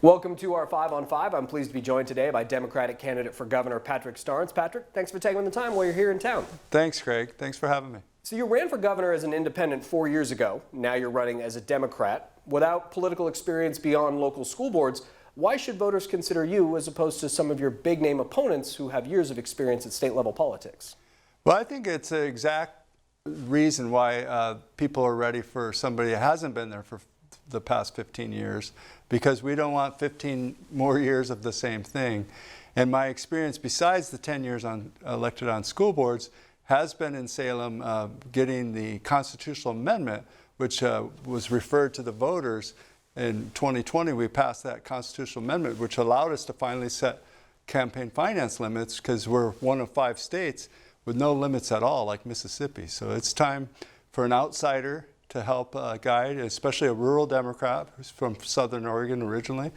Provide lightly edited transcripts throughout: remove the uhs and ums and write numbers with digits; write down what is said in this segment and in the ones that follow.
Welcome to our 5 on 5. I'm pleased to be joined today by Democratic candidate for governor Patrick Starnes. Patrick, thanks for taking the time while you're here in town. Thanks, Craig. Thanks for having me. So you ran for governor as an independent 4 years ago. Now you're running as a Democrat. Without political experience beyond local school boards, why should voters consider you as opposed to some of your big name opponents who have years of experience at state level politics? Well, I think it's the exact reason why people are ready for somebody who hasn't been there for the past 15 years, because we don't want 15 more years of the same thing. And my experience, besides the 10 years elected on school boards, has been in Salem getting the constitutional amendment, which was referred to the voters. In 2020, we passed that constitutional amendment, which allowed us to finally set campaign finance limits, because we're one of 5 states with no limits at all, like Mississippi. So it's time for an outsider to help guide, especially a rural Democrat who's from Southern Oregon originally,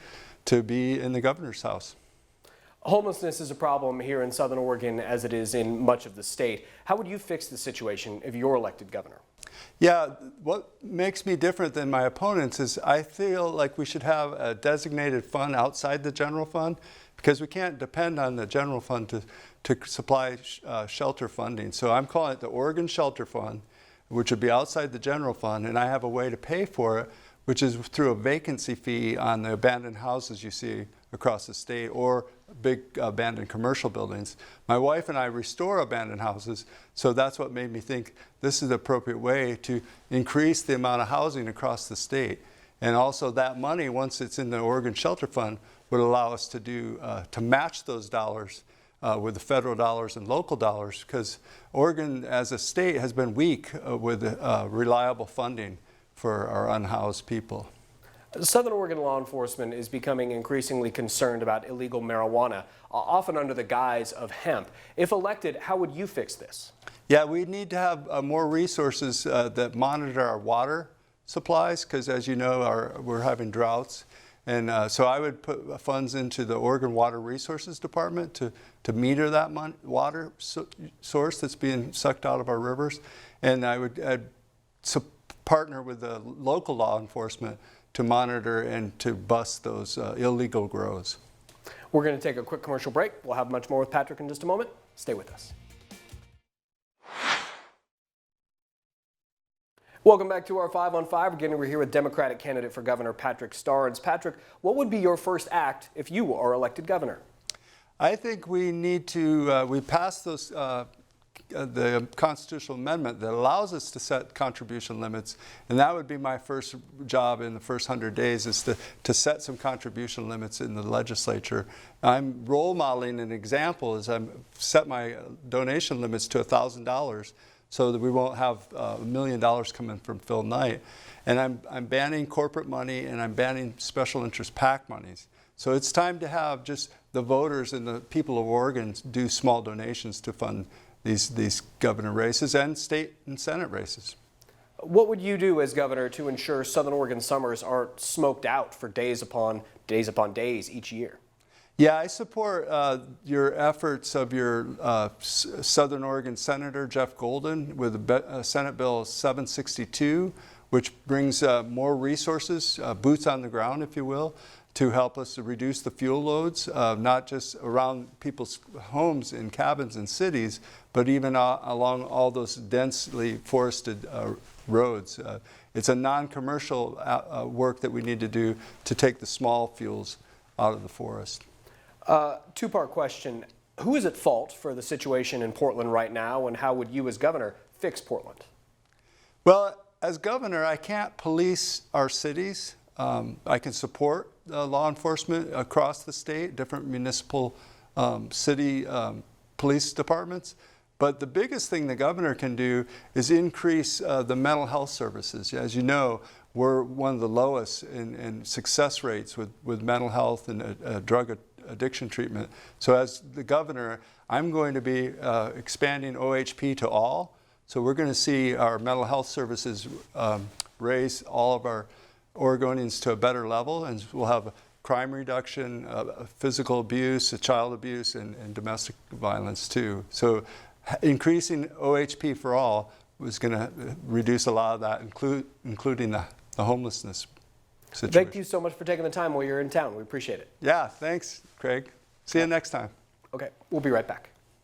to be in the governor's house. Homelessness is a problem here in Southern Oregon as it is in much of the state. How would you fix the situation if you're elected governor? Yeah, what makes me different than my opponents is I feel like we should have a designated fund outside the general fund, because we can't depend on the general fund to supply shelter funding. So I'm calling it the Oregon Shelter Fund, which would be outside the general fund, and I have a way to pay for it, which is through a vacancy fee on the abandoned houses you see across the state, or big abandoned commercial buildings. My wife and I restore abandoned houses, so that's what made me think this is the appropriate way to increase the amount of housing across the state. And also that money, once it's in the Oregon Shelter Fund, would allow us to do to match those dollars with the federal dollars and local dollars, because Oregon as a state has been weak with reliable funding for our unhoused people. Southern Oregon law enforcement is becoming increasingly concerned about illegal marijuana, often under the guise of hemp. If elected, how would you fix this? Yeah, we need to have more resources that monitor our water supplies, because as you know, we're having droughts. And so I would put funds into the Oregon Water Resources Department to meter that water source that's being sucked out of our rivers. And I'd partner with the local law enforcement to monitor and to bust those illegal grows. We're going to take a quick commercial break. We'll have much more with Patrick in just a moment. Stay with us. Welcome back to our 5 on 5. Again, we're here with Democratic candidate for governor Patrick Starnes. Patrick, what would be your first act if you are elected governor? I think we need to, we passed those, the constitutional amendment that allows us to set contribution limits, and that would be my first job in the first 100 days, is to set some contribution limits in the legislature. I'm role modeling an example as I set my donation limits to $1,000, so that we won't have $1 million coming from Phil Knight. And I'm banning corporate money, and I'm banning special interest PAC monies. So it's time to have just the voters and the people of Oregon do small donations to fund these governor races and state and Senate races. What would you do as governor to ensure Southern Oregon summers aren't smoked out for days upon days each year? Yeah, I support your efforts of your Southern Oregon Senator Jeff Golden with Senate Bill 762, which brings more resources, boots on the ground, if you will, to help us to reduce the fuel loads, not just around people's homes and cabins and cities, but even along all those densely forested roads. It's a non-commercial work that we need to do to take the small fuels out of the forest. Two-part question. Who is at fault for the situation in Portland right now, and how would you as governor fix Portland? Well, as governor, I can't police our cities. I can support law enforcement across the state, different municipal city police departments. But the biggest thing the governor can do is increase the mental health services. As you know, we're one of the lowest in success rates with mental health and drug addiction treatment. So as the governor, I'm going to be expanding OHP to all. So we're going to see our mental health services raise all of our Oregonians to a better level, and we'll have crime reduction, physical abuse, child abuse, and domestic violence too. So increasing OHP for all was going to reduce a lot of that, including the homelessness situation. Thank you so much for taking the time while you're in town. We appreciate it. Yeah, thanks, Craig. See you next time. Okay, we'll be right back.